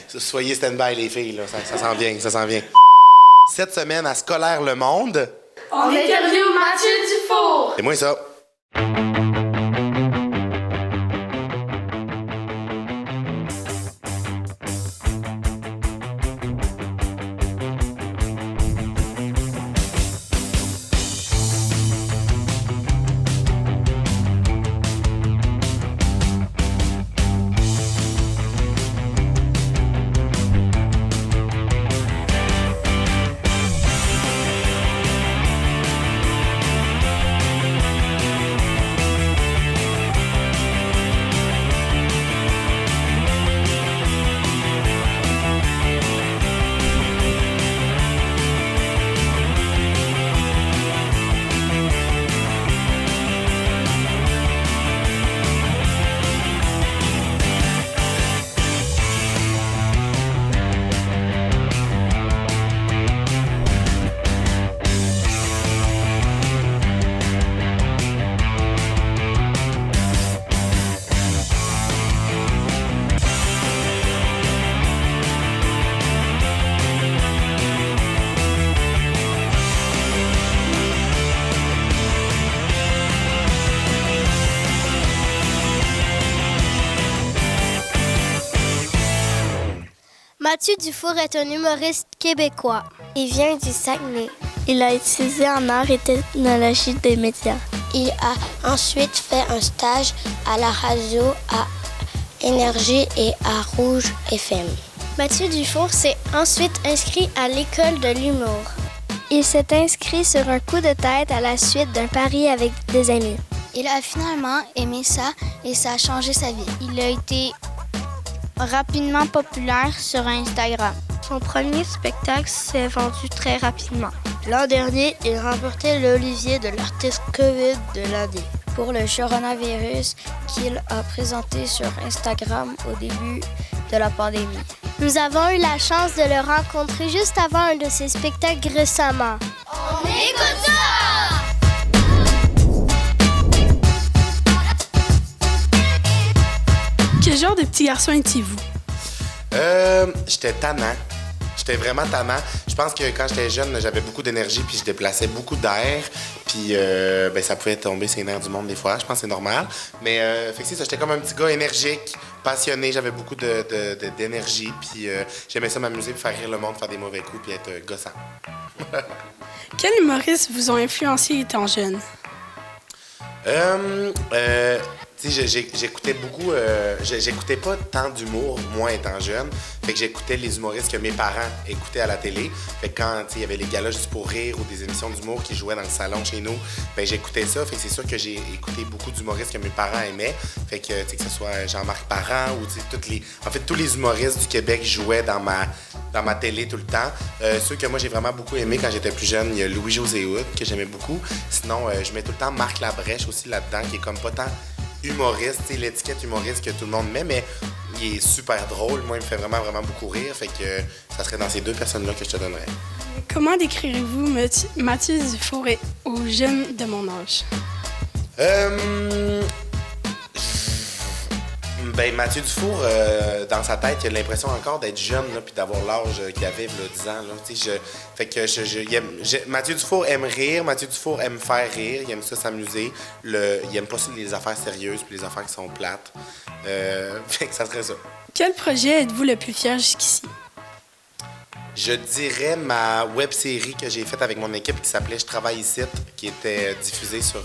soyez stand-by, les filles, là. Ça s'en vient, ça s'en vient. Cette semaine, à Scolaire Le Monde... On interviewe Mathieu Dufour. C'est moi, ça. Mathieu Dufour est un humoriste québécois. Il vient du Saguenay. Il a étudié en art et technologie des médias. Il a ensuite fait un stage à la radio, à Énergie et à Rouge FM. Mathieu Dufour s'est ensuite inscrit à l'école de l'humour. Il s'est inscrit sur un coup de tête à la suite d'un pari avec des amis. Il a finalement aimé ça et ça a changé sa vie. Il a été rapidement populaire sur Instagram. Son premier spectacle s'est vendu très rapidement. L'an dernier, il remportait l'Olivier de l'artiste COVID de l'année pour le coronavirus qu'il a présenté sur Instagram au début de la pandémie. Nous avons eu la chance de le rencontrer juste avant un de ses spectacles récemment. On écoute ça! Quel genre de petit garçon étiez-vous? J'étais tannant. J'étais vraiment tannant. Je pense que quand j'étais jeune, j'avais beaucoup d'énergie puis je déplaçais beaucoup d'air. Puis ça pouvait tomber sur les nerfs du monde des fois. Je pense que c'est normal. Mais fait que c'est ça, j'étais comme un petit gars énergique, passionné. J'avais beaucoup d'énergie. Puis j'aimais ça m'amuser, puis faire rire le monde, faire des mauvais coups puis être gossant. Quels humoristes vous ont influencé étant jeune? Tu sais, j'écoutais beaucoup... j'écoutais pas tant d'humour, moi, étant jeune. Fait que j'écoutais les humoristes que mes parents écoutaient à la télé. Fait que quand, il y avait les galas juste pour rire ou des émissions d'humour qui jouaient dans le salon chez nous, ben j'écoutais ça. Fait que c'est sûr que j'ai écouté beaucoup d'humoristes que mes parents aimaient. Fait que, tu sais, que ce soit Jean-Marc Parent ou, tu sais, tous les humoristes du Québec jouaient dans ma télé tout le temps. Ceux que moi, j'ai vraiment beaucoup aimé quand j'étais plus jeune, il y a Louis-José Hood, que j'aimais beaucoup. Sinon, je mets tout le temps Marc Labrèche aussi là-dedans, qui est comme pas tant humoriste, c'est l'étiquette humoriste que tout le monde met, mais il est super drôle. Moi, il me fait vraiment, vraiment beaucoup rire. Fait que ça serait dans ces deux personnes-là que je te donnerais. Comment décrirez-vous Mathieu Dufour aux jeunes de mon âge? Ben, Mathieu Dufour, dans sa tête, il a l'impression encore d'être jeune, puis d'avoir l'âge qu'il avait il y a 10 ans. Là. Fait que Mathieu Dufour aime rire, Mathieu Dufour aime faire rire, il aime ça s'amuser. Il aime pas ça les affaires sérieuses puis les affaires qui sont plates. Fait que ça serait ça. Quel projet êtes-vous le plus fier jusqu'ici? Je dirais ma web-série que j'ai faite avec mon équipe qui s'appelait « Je travaille ici », qui était diffusée sur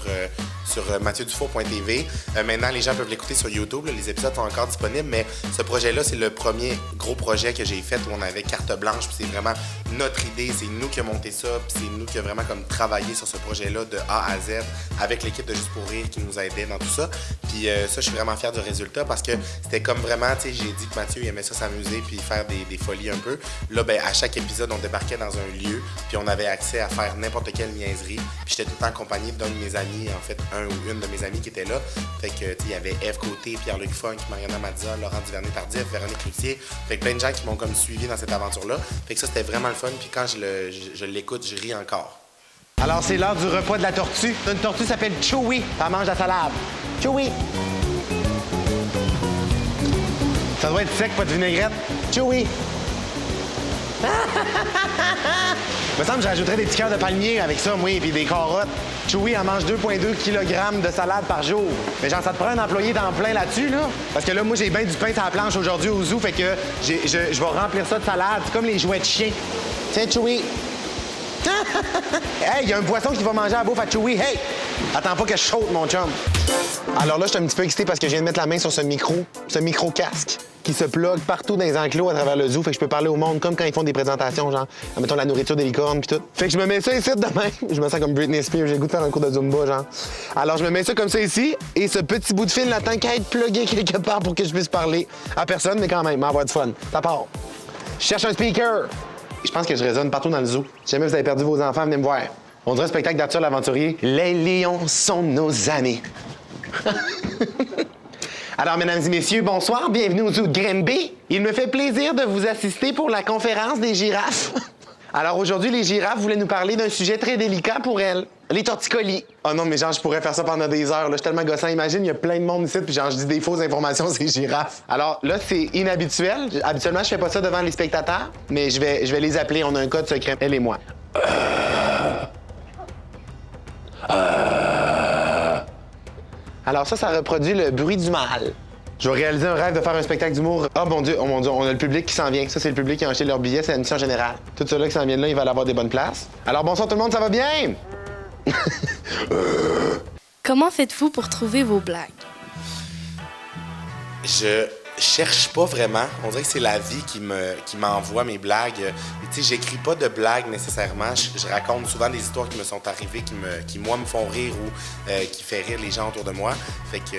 mathieudufour.tv. Maintenant, les gens peuvent l'écouter sur YouTube. Là, les épisodes sont encore disponibles, mais ce projet-là, c'est le premier gros projet que j'ai fait où on avait carte blanche. Puis c'est vraiment notre idée. C'est nous qui avons monté ça. Puis c'est nous qui avons vraiment comme travaillé sur ce projet-là de A à Z avec l'équipe de Juste pour rire qui nous aidait dans tout ça. Puis ça, je suis vraiment fier du résultat parce que c'était comme vraiment, tu sais, j'ai dit que Mathieu il aimait ça s'amuser puis faire des folies un peu. Là, ben à chaque épisode, on débarquait dans un lieu, puis on avait accès à faire n'importe quelle niaiserie. Puis j'étais tout le temps accompagné d'un de mes amis, en fait, un ou une de mes amis qui était là. Fait que, tu sais, il y avait Eve Côté, Pierre-Luc Funk, Mariana Mazza, Laurent Duvernay-Tardif, Véronique Cloutier. Fait que plein de gens qui m'ont comme suivi dans cette aventure-là. Fait que ça, c'était vraiment le fun. Puis quand je l'écoute, je ris encore. Alors, c'est l'heure du repas de la tortue. Une tortue s'appelle Chewie. Ça mange la salade. Chewie. Ça doit être sec, pas de vinaigrette. Chewy. Me semble que j'ajouterais des petits cœurs de palmier avec ça, moi, puis des carottes. Chewy en mange 2,2 kg de salade par jour. Mais genre, ça te prend un employé temps plein là-dessus, là? Parce que là, moi, j'ai bien du pain sur la planche aujourd'hui au zoo, fait que je vais remplir ça de salade. C'est comme les jouets de chien. Tiens, Chewy. Hey, il y a un poisson qui va manger à la bouffe à Chewy. Hey! Attends pas que je saute, mon chum. Alors là, je suis un petit peu excité parce que je viens de mettre la main sur ce micro-casque qui se plug partout dans les enclos à travers le zoo. Fait que je peux parler au monde comme quand ils font des présentations, genre, mettons la nourriture des licornes puis tout. Fait que je me mets ça ici demain. Je me sens comme Britney Spears. J'ai le goût de faire un cours de Zumba, genre. Alors, je me mets ça comme ça ici et ce petit bout de fil n'attend qu'à être plugué quelque part pour que je puisse parler à personne, mais quand même, avoir du fun. Ça part. Je cherche un speaker. Je pense que je résonne partout dans le zoo. Si jamais vous avez perdu vos enfants, venez me voir. On dirait un spectacle d'Arthur l'Aventurier. Les lions sont nos amis. Alors, mesdames et messieurs, bonsoir. Bienvenue au zoo de Grimby. Il me fait plaisir de vous assister pour la conférence des girafes. Alors, aujourd'hui, les girafes voulaient nous parler d'un sujet très délicat pour elles. Les torticolis. Oh non, mais genre, je pourrais faire ça pendant des heures. Là. Je suis tellement gossant. Imagine, il y a plein de monde ici, puis genre, je dis des fausses informations sur les girafes. Alors là, c'est inhabituel. Habituellement, je fais pas ça devant les spectateurs, mais je vais les appeler. On a un code secret, elle et moi. Alors ça reproduit le bruit du mal. Je vais réaliser un rêve de faire un spectacle d'humour. Oh mon Dieu, on a le public qui s'en vient. Ça, c'est le public qui a acheté leur billet, c'est la mission générale. Tout ceux-là qui s'en viennent là, ils veulent avoir des bonnes places. Alors bonsoir tout le monde, ça va bien? Comment faites-vous pour trouver vos blagues? Je cherche pas vraiment. On dirait que c'est la vie qui m'envoie mes blagues. Tu sais, j'écris pas de blagues nécessairement. Je raconte souvent des histoires qui me sont arrivées, qui moi, me font rire ou qui fait rire les gens autour de moi. Fait que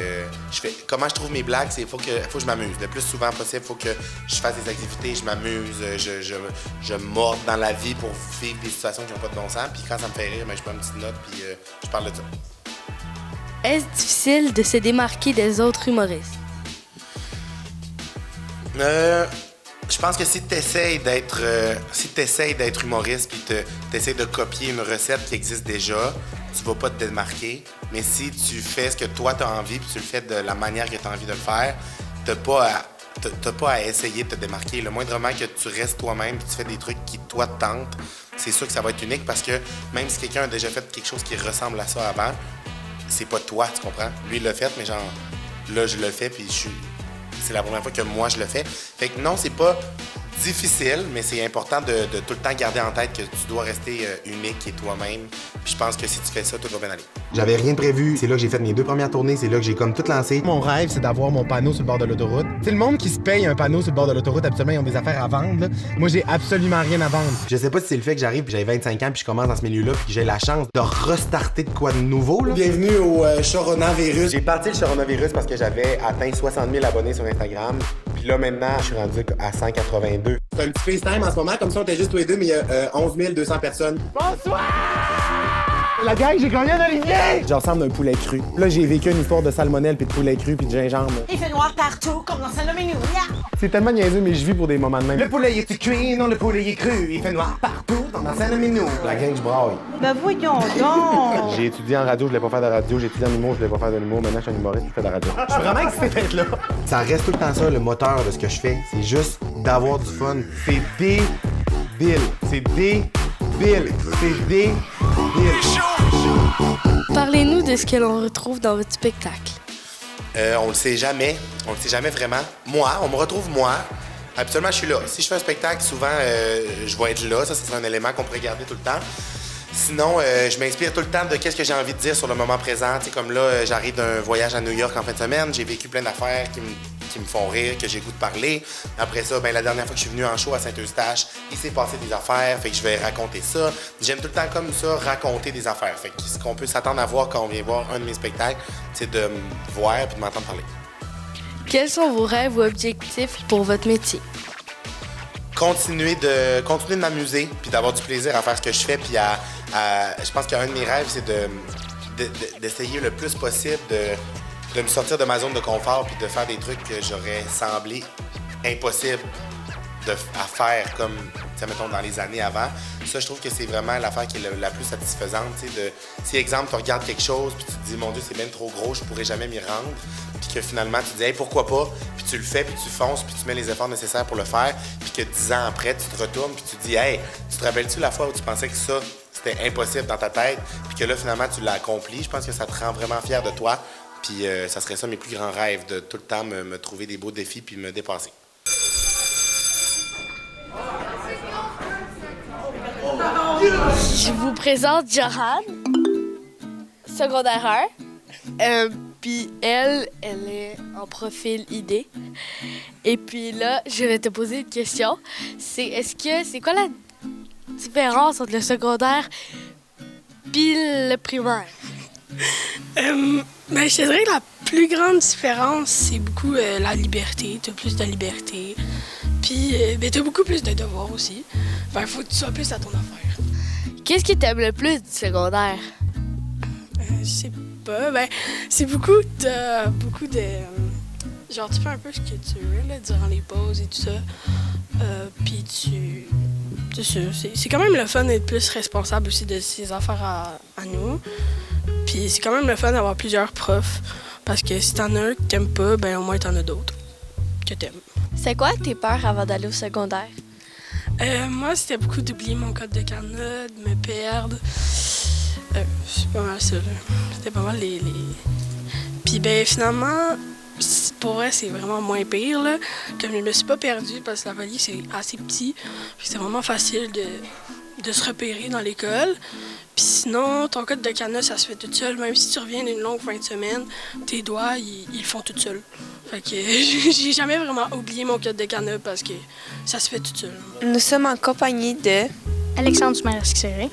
comment je trouve mes blagues, c'est faut que je m'amuse. Le plus souvent possible, faut que je fasse des activités, je m'amuse, je morde dans la vie pour vivre des situations qui n'ont pas de bon sens. Puis quand ça me fait rire, ben, je prends une petite note puis je parle de ça. Est-ce difficile de se démarquer des autres humoristes? Je pense que si tu essaies d'être humoriste puis tu essaies de copier une recette qui existe déjà, tu vas pas te démarquer. Mais si tu fais ce que toi tu as envie puis tu le fais de la manière que tu as envie de le faire, t'as pas à essayer de te démarquer. Le moindrement que tu restes toi-même puis tu fais des trucs qui toi te tentent, c'est sûr que ça va être unique parce que même si quelqu'un a déjà fait quelque chose qui ressemble à ça avant, c'est pas toi, tu comprends? Lui il l'a fait, mais genre là je le fais puis c'est la première fois que moi je le fais. Fait que non, c'est pas difficile, mais c'est important de tout le temps garder en tête que tu dois rester unique et toi-même. Puis je pense que si tu fais ça, tout va bien aller. J'avais rien prévu. C'est là que j'ai fait mes 2 premières tournées. C'est là que j'ai comme tout lancé. Mon rêve, c'est d'avoir mon panneau sur le bord de l'autoroute. C'est le monde qui se paye un panneau sur le bord de l'autoroute. Habituellement, ils ont des affaires à vendre. Là. Moi, j'ai absolument rien à vendre. Je sais pas si c'est le fait que j'arrive, puis j'ai 25 ans, puis je commence dans ce milieu-là, puis que j'ai la chance de restarter de quoi de nouveau. Là. Bienvenue au coronavirus. J'ai parti le coronavirus parce que j'avais atteint 60 000 abonnés sur Instagram. Puis là, maintenant, je suis rendu à 182. C'est un petit FaceTime en ce moment, comme ça, on était juste tous les deux, mais il y a 11 200 personnes. Bonsoir! La gang, j'ai gagné un olivier! Je ressemble à un poulet cru. Là, j'ai vécu une histoire de salmonelle, puis de poulet cru, puis de gingembre. Il fait noir partout, comme dans Saint-Domingue. C'est tellement niaiseux, mais je vis pour des moments de même. Le poulet est cuit, non, le poulet est cru. Il fait noir partout, dans la Saint-Domingue. La gang, je braille. Ben voyons donc! J'ai étudié en radio, je voulais pas faire de radio. J'ai étudié en humour, je voulais pas faire de l'humour. Maintenant, je suis un humoriste, je fais de la radio. Je suis vraiment excité d'être là. Ça reste tout le temps ça, le moteur de ce que je fais. C'est juste d'avoir du fun. C'est débile. C'est débile. C'est débile. Parlez-nous de ce que l'on retrouve dans votre spectacle. On le sait jamais. On le sait jamais vraiment. Moi, on me retrouve moi. Habituellement, je suis là. Si je fais un spectacle, souvent, je vais être là. Ça serait un élément qu'on pourrait garder tout le temps. Sinon, je m'inspire tout le temps de qu'est-ce que j'ai envie de dire sur le moment présent. Tu sais, comme là, j'arrive d'un voyage à New York en fin de semaine. J'ai vécu plein d'affaires qui me font rire, que j'ai goût de parler. Après ça, la dernière fois que je suis venu en show à Saint-Eustache, il s'est passé des affaires, fait que je vais raconter ça. J'aime tout le temps comme ça, raconter des affaires. Fait que ce qu'on peut s'attendre à voir quand on vient voir un de mes spectacles, c'est de me voir et de m'entendre parler. Quels sont vos rêves ou objectifs pour votre métier? Continuer de m'amuser puis d'avoir du plaisir à faire ce que je fais. Puis je pense qu'un de mes rêves, c'est d'essayer le plus possible de me sortir de ma zone de confort puis de faire des trucs que j'aurais semblé impossible à faire comme, mettons, dans les années avant. Ça, je trouve que c'est vraiment l'affaire qui est la plus satisfaisante. Si, exemple, tu regardes quelque chose, puis tu te dis, mon Dieu, c'est bien trop gros, je pourrais jamais m'y rendre. Puis que finalement, tu te dis, hey, pourquoi pas? Puis tu le fais, puis tu fonces, puis tu mets les efforts nécessaires pour le faire. Puis que 10 ans après, tu te retournes, puis tu te dis, hey, tu te rappelles-tu la fois où tu pensais que ça, c'était impossible dans ta tête, puis que là, finalement, tu l'as accompli? Je pense que ça te rend vraiment fier de toi. Puis ça serait ça mes plus grands rêves, de tout le temps me trouver des beaux défis puis me dépasser. Je vous présente Johan, secondaire 1. Puis elle est en profil ID. Et puis là, je vais te poser une question. C'est quoi la différence entre le secondaire puis le primaire? Je te dirais que la plus grande différence, c'est beaucoup la liberté. Tu as plus de liberté. Puis tu as beaucoup plus de devoirs aussi. Il faut que tu sois plus à ton affaire. Qu'est-ce que tu aimes le plus du secondaire? Je sais pas. C'est beaucoup de genre, tu fais un peu ce que tu veux là, durant les pauses et tout ça. Puis c'est quand même le fun d'être plus responsable aussi de ses affaires à nous. Puis c'est quand même le fun d'avoir plusieurs profs. Parce que si t'en as un que t'aimes pas, au moins t'en as d'autres que t'aimes. C'est quoi tes peurs avant d'aller au secondaire? Moi, c'était beaucoup d'oublier mon code de carnet, de me perdre. C'est pas mal ça, là. C'était pas mal les... Puis finalement, pour vrai, c'est vraiment moins pire, là. Comme je me suis pas perdue parce que la vallée, c'est assez petit. C'est vraiment facile de se repérer dans l'école. Puis sinon, ton code de cadenas, ça se fait tout seul. Même si tu reviens d'une longue fin de semaine, tes doigts, ils le font tout seuls. Fait que j'ai jamais vraiment oublié mon code de cadenas parce que ça se fait tout seul. Nous sommes en compagnie de Alexandre Dumaresque-Serré,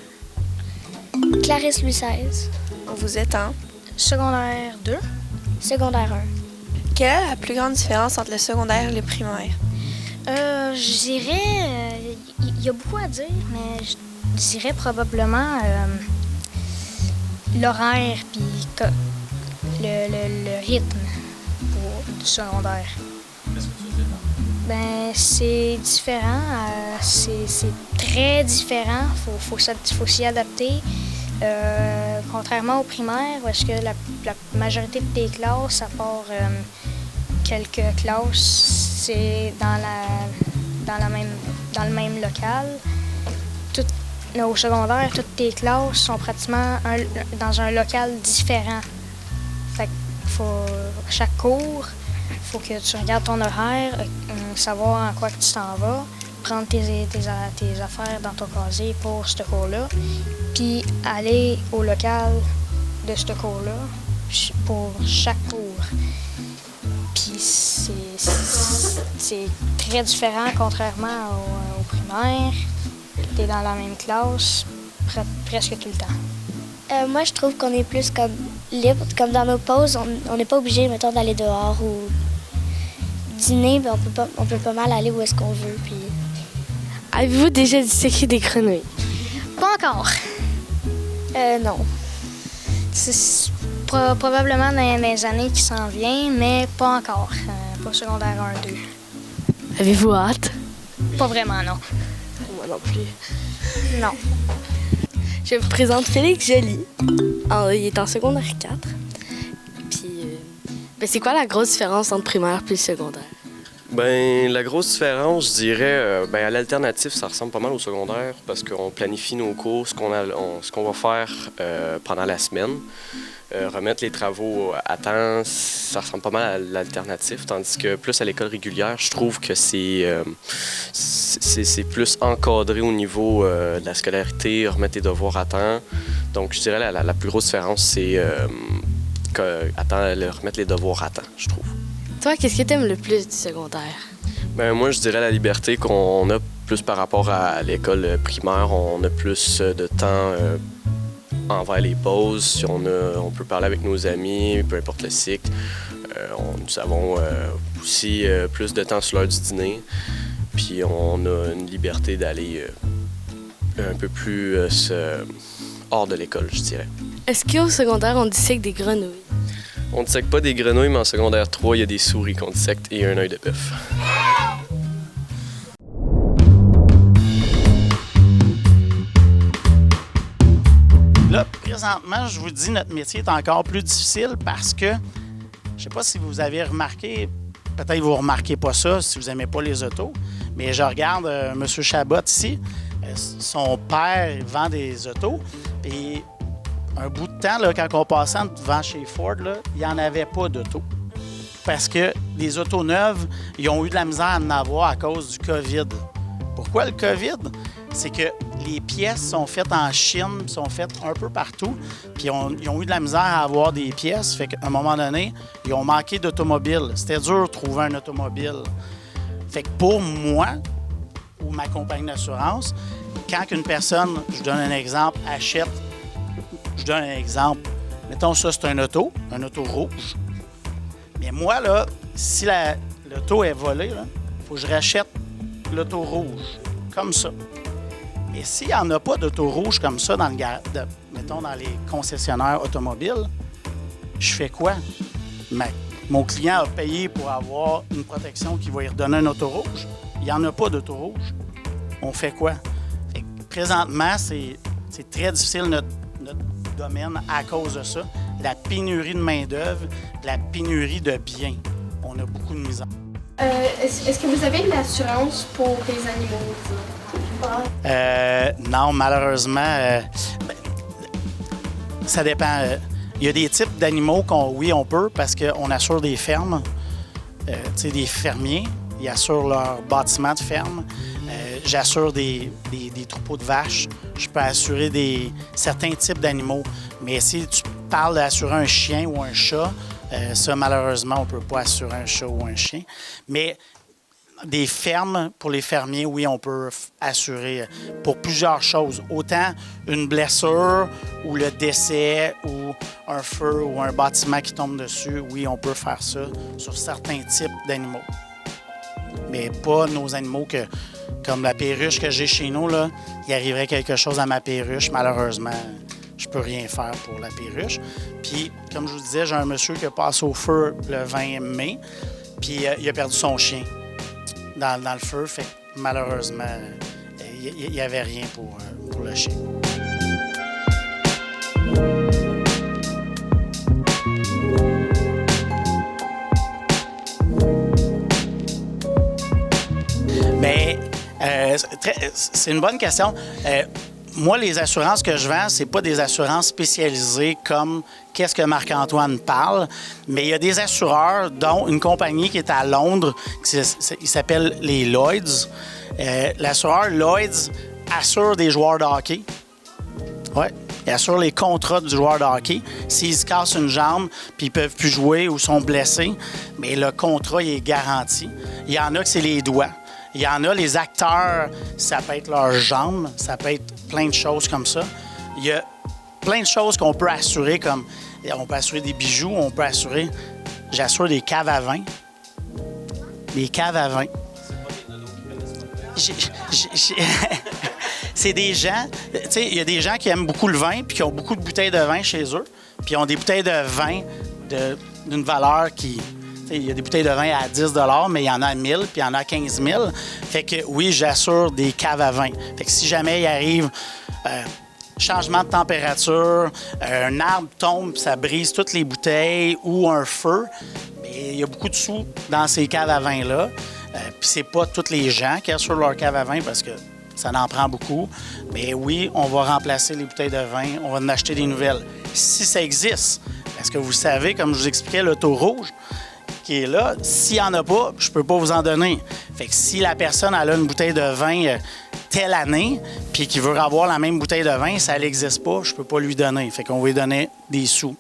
Clarisse Louis XVI, Vous êtes en secondaire 2, secondaire 1. Quelle est la plus grande différence entre le secondaire et le primaire? je dirais, il y a beaucoup à dire, mais je dirais probablement l'horaire puis le rythme du secondaire. Qu'est-ce que tu veux dire? C'est différent, c'est très différent, faut s'y adapter. Contrairement au primaire, où est-ce que la majorité de tes classes, à part quelques classes, c'est dans le même local. Au secondaire, toutes tes classes sont pratiquement dans un local différent. Fait que chaque cours, il faut que tu regardes ton horaire, savoir en quoi que tu t'en vas, prendre tes affaires dans ton casier pour ce cours-là, puis aller au local de ce cours-là pour chaque cours. Puis c'est très différent contrairement au primaire. T'es dans la même classe presque tout le temps. Moi, je trouve qu'on est plus comme libre. Comme dans nos pauses, on n'est pas obligé, mettons, d'aller dehors ou dîner, mais on peut pas mal aller où est-ce qu'on veut. Puis... Avez-vous déjà disséqué des grenouilles? Pas encore. Non. C'est probablement dans les années qui s'en viennent, mais pas encore. Pas secondaire 1-2. Avez-vous hâte? Pas vraiment, non. Moi non plus. Non. Je vous présente Félix Joly. Il est en secondaire 4. Puis, c'est quoi la grosse différence entre primaire et secondaire? La grosse différence, je dirais, à l'alternative, ça ressemble pas mal au secondaire parce qu'on planifie nos cours, ce qu'on va faire pendant la semaine. Remettre les travaux à temps, ça ressemble pas mal à l'alternative, tandis que plus à l'école régulière, je trouve que c'est plus encadré au niveau de la scolarité, remettre les devoirs à temps. Donc, je dirais la plus grosse différence, c'est remettre les devoirs à temps, je trouve. Toi, qu'est-ce que tu aimes le plus du secondaire? Moi, je dirais la liberté qu'on a plus par rapport à l'école primaire. On a plus de temps envers les pauses. Si on peut parler avec nos amis, peu importe le cycle. Nous avons aussi plus de temps sur l'heure du dîner. Puis on a une liberté d'aller un peu plus hors de l'école, je dirais. Est-ce qu'au secondaire, on dissèque des grenouilles? On ne dissèque pas des grenouilles, mais en secondaire 3, il y a des souris qu'on dissèque et un œil de bœuf. présentement, je vous dis, notre métier est encore plus difficile parce que, je sais pas si vous avez remarqué, peut-être vous ne remarquez pas ça si vous n'aimez pas les autos, mais je regarde M. Chabot ici, son père vend des autos, puis un bout de temps, là, quand on passait devant chez Ford, là, il n'y en avait pas d'auto. Parce que les autos neuves, ils ont eu de la misère à en avoir à cause du COVID. Pourquoi le COVID? C'est que les pièces sont faites en Chine, sont faites un peu partout, puis ils ont eu de la misère à avoir des pièces. Fait qu'à un moment donné, ils ont manqué d'automobile. C'était dur de trouver un automobile. Fait que pour moi, ou ma compagnie d'assurance, quand une personne, je donne un exemple, achète, je donne un exemple, mettons ça, c'est un auto rouge. Mais moi, là, si l'auto est volée, il faut que je rachète l'auto rouge, comme ça. Mais s'il n'y en a pas d'auto rouge comme ça mettons dans les concessionnaires automobiles, je fais quoi? Mon client a payé pour avoir une protection qui va lui redonner un auto rouge. Il n'y en a pas d'auto rouge. On fait quoi? Fait que présentement, c'est très difficile notre domaine à cause de ça. La pénurie de main-d'œuvre, la pénurie de biens. On a beaucoup de misère. Est-ce que vous avez une assurance pour les animaux? Non, malheureusement, ça dépend. Il y a des types d'animaux oui, on peut parce qu'on assure des fermes. Tu sais, des fermiers, ils assurent leur bâtiment de ferme. J'assure des troupeaux de vaches. Je peux assurer certains types d'animaux. Mais si tu parles d'assurer un chien ou un chat, ça, malheureusement, on ne peut pas assurer un chat ou un chien. Mais des fermes, pour les fermiers, oui, on peut assurer pour plusieurs choses. Autant une blessure ou le décès ou un feu ou un bâtiment qui tombe dessus, oui, on peut faire ça sur certains types d'animaux. Mais pas nos animaux comme la perruche que j'ai chez nous, là, il arriverait quelque chose à ma perruche, malheureusement, je peux rien faire pour la perruche. Puis, comme je vous disais, j'ai un monsieur qui a passé au feu le 20 mai, puis il a perdu son chien dans le feu, fait que malheureusement, il n'y avait rien pour le chien. Mais c'est une bonne question. Moi, les assurances que je vends, c'est pas des assurances spécialisées comme qu'est-ce que Marc-Antoine parle, mais il y a des assureurs, dont une compagnie qui est à Londres, il s'appelle les Lloyds. L'assureur Lloyds assure des joueurs de hockey. Oui, il assure les contrats du joueur de hockey. S'ils se cassent une jambe puis ils peuvent plus jouer ou sont blessés, mais le contrat il est garanti. Il y en a que c'est les doigts. Il y en a, les acteurs, ça peut être leurs jambes, ça peut être plein de choses comme ça. Il y a plein de choses qu'on peut assurer, comme on peut assurer des bijoux, j'assure des caves à vin. Des caves à vin. C'est des gens, tu sais, il y a des gens qui aiment beaucoup le vin puis qui ont beaucoup de bouteilles de vin chez eux, puis ils ont des bouteilles de vin d'une valeur qui... Il y a des bouteilles de vin à 10 $, mais il y en a à 1000 puis il y en a à 15 000. Fait que oui, j'assure des caves à vin. Fait que si jamais il arrive changement de température, un arbre tombe, ça brise toutes les bouteilles ou un feu, mais il y a beaucoup de sous dans ces caves à vin-là. Puis c'est pas tous les gens qui assurent leur cave à vin parce que ça en prend beaucoup. Mais oui, on va remplacer les bouteilles de vin, on va en acheter des nouvelles. Si ça existe, parce que vous savez, comme je vous expliquais, l'auto rouge, qui est là, s'il n'y en a pas, je ne peux pas vous en donner. Fait que si la personne elle a une bouteille de vin telle année, puis qu'il veut avoir la même bouteille de vin, ça n'existe pas, je ne peux pas lui donner. Fait qu'on va lui donner des sous,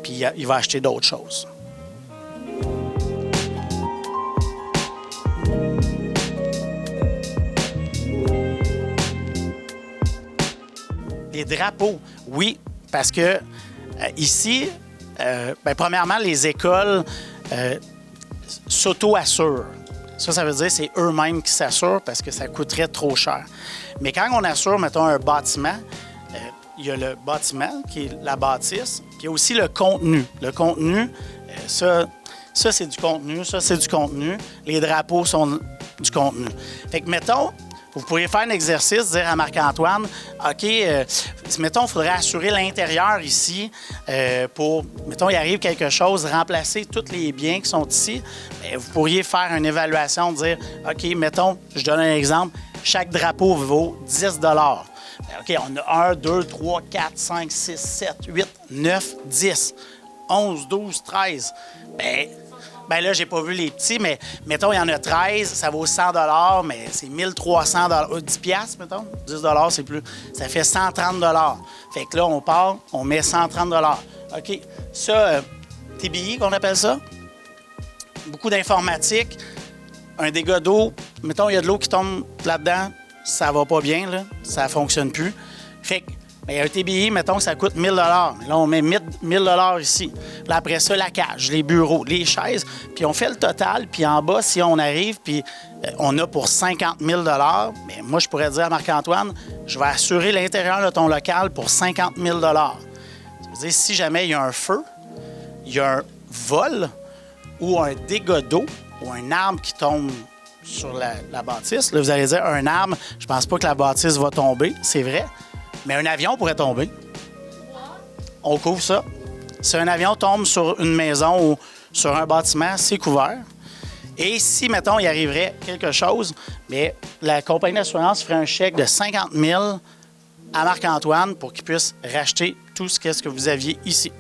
puis il va acheter d'autres choses. Les drapeaux, oui, parce que ici, premièrement, les écoles s'auto-assurent. Ça veut dire que c'est eux-mêmes qui s'assurent parce que ça coûterait trop cher. Mais quand on assure, mettons, un bâtiment, il y a le bâtiment qui est la bâtisse, puis il y a aussi le contenu. Le contenu, ça c'est du contenu, ça c'est du contenu. Les drapeaux sont du contenu. Fait que, mettons, Vous pourriez faire un exercice, dire à Marc-Antoine, OK, mettons, il faudrait assurer l'intérieur ici pour, mettons, il arrive quelque chose, remplacer tous les biens qui sont ici. Bien, vous pourriez faire une évaluation, dire, OK, mettons, je donne un exemple, chaque drapeau vaut 10 $. OK, on a 1, 2, 3, 4, 5, 6, 7, 8, 9, 10, 11, 12, 13. Ben là, j'ai pas vu les petits, mais mettons, il y en a 13, ça vaut 100 $, mais c'est 1300 $. 10 piastres, mettons. 10 $, c'est plus. Ça fait 130 $. Fait que là, on part, on met 130 $. OK. Ça, TBI, qu'on appelle ça. Beaucoup d'informatique. Un dégât d'eau. Mettons, il y a de l'eau qui tombe là-dedans. Ça va pas bien, là. Ça fonctionne plus. Fait que, un TBI, mettons que ça coûte 1000 $. Là, on met 1000 $ ici. Là, après ça, la cage, les bureaux, les chaises. Puis on fait le total. Puis en bas, si on arrive, puis on a pour 50 000 $, bien, moi, je pourrais dire à Marc-Antoine, je vais assurer l'intérieur de ton local pour 50 000 $. Ça veut dire, si jamais il y a un feu, il y a un vol ou un dégât d'eau ou un arbre qui tombe sur la bâtisse, là, vous allez dire, un arbre, je pense pas que la bâtisse va tomber, c'est vrai. Mais un avion pourrait tomber. On couvre ça. Si un avion tombe sur une maison ou sur un bâtiment, c'est couvert. Et si, mettons, il arriverait quelque chose, bien, la compagnie d'assurance ferait un chèque de 50 000 à Marc-Antoine pour qu'il puisse racheter tout ce que vous aviez ici.